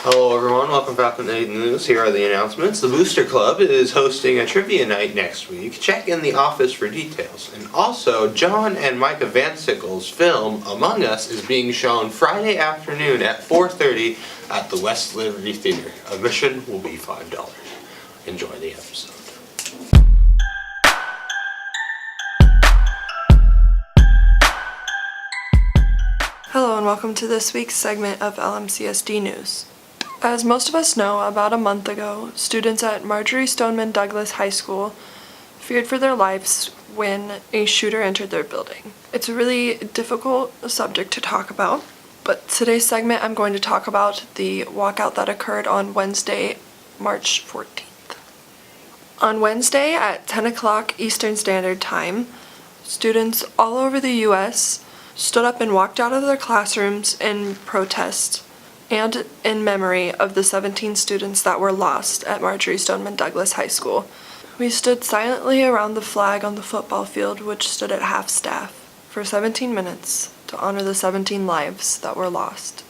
Hello everyone, welcome back to the news. Here are the announcements. The Booster Club is hosting a trivia night next week. Check in the office for details. And also, John and Micah Van Sickle's film Among Us is being shown Friday afternoon at 4:30 at the West Liberty Theater. Admission will be $5. Enjoy the episode. Hello and welcome to this week's segment of LMCSD News. As most of us know, about a month ago, students at Marjory Stoneman Douglas High School feared for their lives when a shooter entered their building. It's a really difficult subject to talk about, but today's segment I'm going to talk about the walkout that occurred on Wednesday, March 14th. On Wednesday at 10 o'clock Eastern Standard Time, students all over the U.S. stood up and walked out of their classrooms in protest and in memory of the 17 students that were lost at Marjory Stoneman Douglas High School. We stood silently around the flag on the football field, which stood at half staff, for 17 minutes to honor the 17 lives that were lost.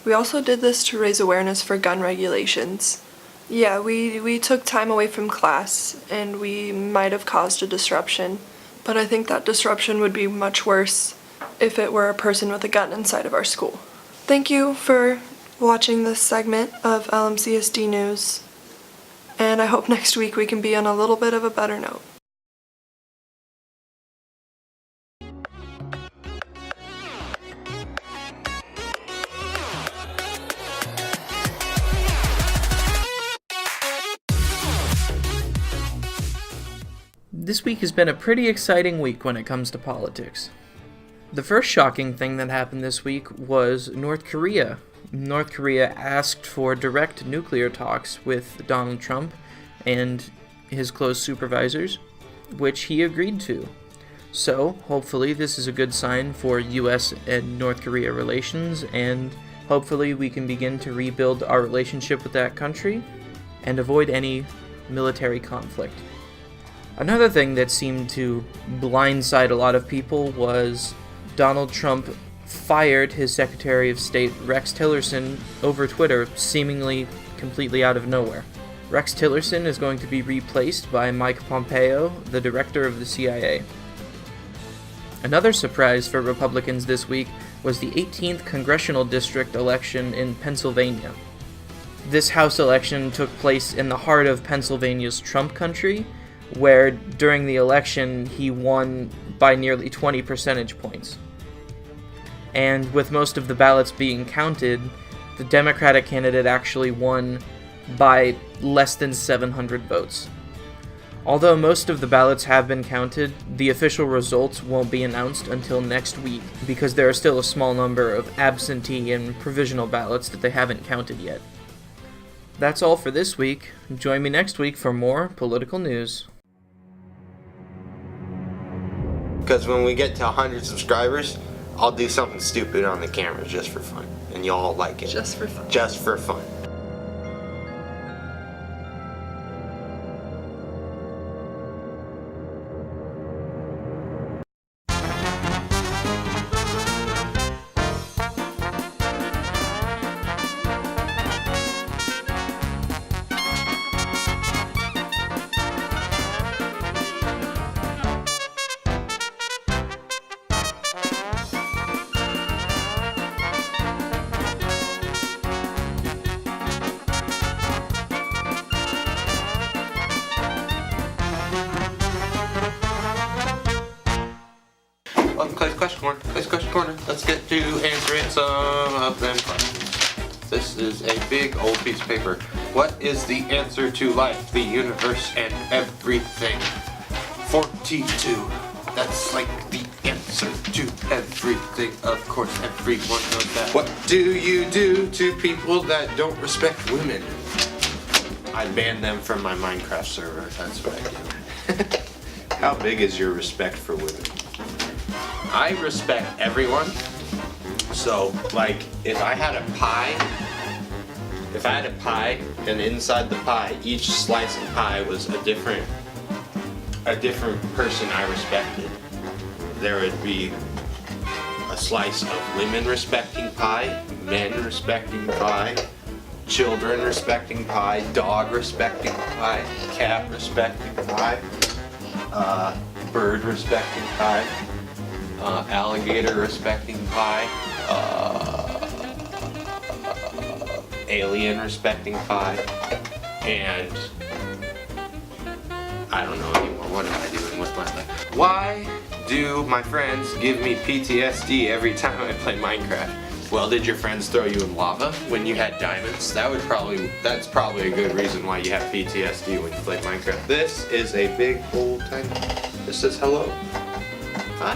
We also did this to raise awareness for gun regulations. Yeah, we took time away from class, and we might have caused a disruption, but I think that disruption would be much worse if it were a person with a gun inside of our school. Thank you for watching this segment of LMCSD News, and I hope next week we can be on a little bit of a better note. This week has been a pretty exciting week when it comes to politics. The first shocking thing that happened this week was North Korea. North Korea asked for direct nuclear talks with Donald Trump and his close supervisors, which he agreed to. So, hopefully this is a good sign for U.S. and North Korea relations, and hopefully we can begin to rebuild our relationship with that country and avoid any military conflict. Another thing that seemed to blindside a lot of people was Donald Trump fired his Secretary of State, Rex Tillerson, over Twitter, seemingly completely out of nowhere. Rex Tillerson is going to be replaced by Mike Pompeo, the director of the CIA. Another surprise for Republicans this week was the 18th congressional district election in Pennsylvania. This House election took place in the heart of Pennsylvania's Trump country, where during the election he won by nearly 20 percentage points. And with most of the ballots being counted, the Democratic candidate actually won by less than 700 votes. Although most of the ballots have been counted, the official results won't be announced until next week, because there are still a small number of absentee and provisional ballots that they haven't counted yet. That's all for this week. Join me next week for more political news. Because when we get to 100 subscribers, I'll do something stupid on the camera just for fun. And y'all like it. Just for fun. Just for fun. Welcome to Clay's Question Corner. Clay's Question Corner. Let's get to answering some of them questions. This is a big old piece of paper. What is the answer to life, the universe, and everything? 42. That's like the answer to everything. Of course, everyone knows that. What do you do to people that don't respect women? I ban them from my Minecraft server. That's what I do. How big is your respect for women? I respect everyone. So, like, if I had a pie and inside the pie, each slice of pie was a different person I respected, there would be a slice of women respecting pie, men respecting pie, children respecting pi, dog respecting pi, cat respecting pi, bird respecting pi, alligator respecting pi, alien respecting pi, and I don't know anymore. What am I doing with my life? Why do my friends give me PTSD every time I play Minecraft? Well, did your friends throw you in lava when you had diamonds? That's probably a good reason why you have PTSD when you play Minecraft. This is a big old tiny. This says hello. Hi.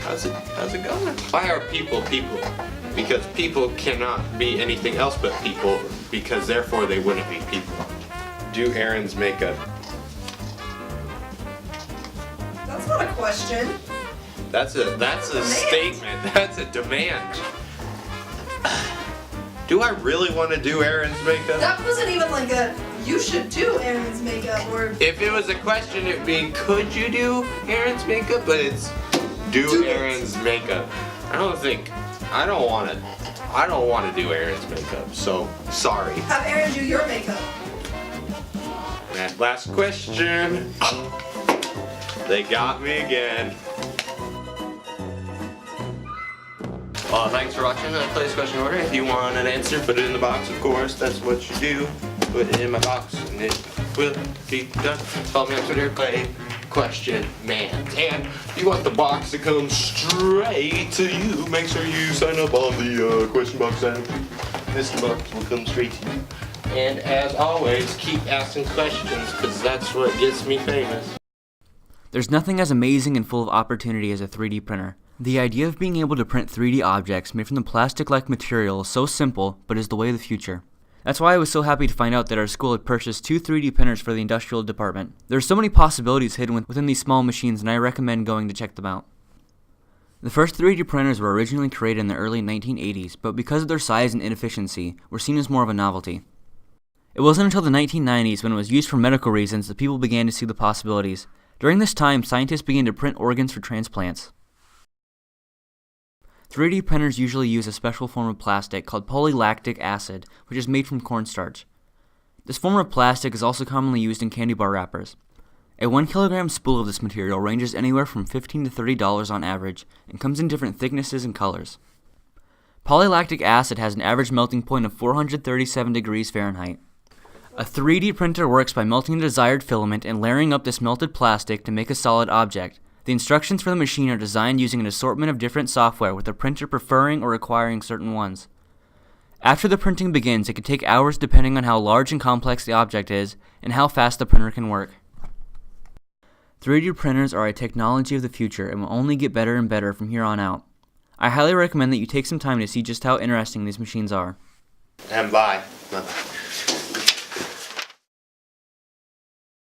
How's it going? Why are people people? Because people cannot be anything else but people, because therefore they wouldn't be people. Do Aaron's makeup. That's not a question. That's a statement. That's a demand. Do I really want to do Aaron's makeup? That wasn't even like a, you should do Aaron's makeup, or If it was a question, it'd be, could you do Aaron's makeup? But it's, do Aaron's makeup. I don't want to do Aaron's makeup, so sorry. have Aaron do your makeup. That last question. They got me again. Thanks for watching. Play this question order. If you want an answer, put it in the box, of course. That's what you do. Put it in my box, and it will be done. Follow me on Twitter, play question man. And if you want the box to come straight to you, make sure you sign up on the question box app. This box will come straight to you. And as always, keep asking questions, because that's what gets me famous. There's nothing as amazing and full of opportunity as a 3D printer. The idea of being able to print 3D objects made from the plastic-like material is so simple, but is the way of the future. That's why I was so happy to find out that our school had purchased 2 3D printers for the industrial department. There are so many possibilities hidden within these small machines, and I recommend going to check them out. The first 3D printers were originally created in the early 1980s, but because of their size and inefficiency, were seen as more of a novelty. It wasn't until the 1990s, when it was used for medical reasons, that people began to see the possibilities. During this time, scientists began to print organs for transplants. 3D printers usually use a special form of plastic called polylactic acid, which is made from cornstarch. This form of plastic is also commonly used in candy bar wrappers. A 1 kilogram spool of this material ranges anywhere from $15 to $30 on average, and comes in different thicknesses and colors. Polylactic acid has an average melting point of 437 degrees Fahrenheit. A 3D printer works by melting the desired filament and layering up this melted plastic to make a solid object. The instructions for the machine are designed using an assortment of different software, with the printer preferring or requiring certain ones. After the printing begins, it can take hours depending on how large and complex the object is, and how fast the printer can work. 3D printers are a technology of the future and will only get better and better from here on out. I highly recommend that you take some time to see just how interesting these machines are. And bye. Bye.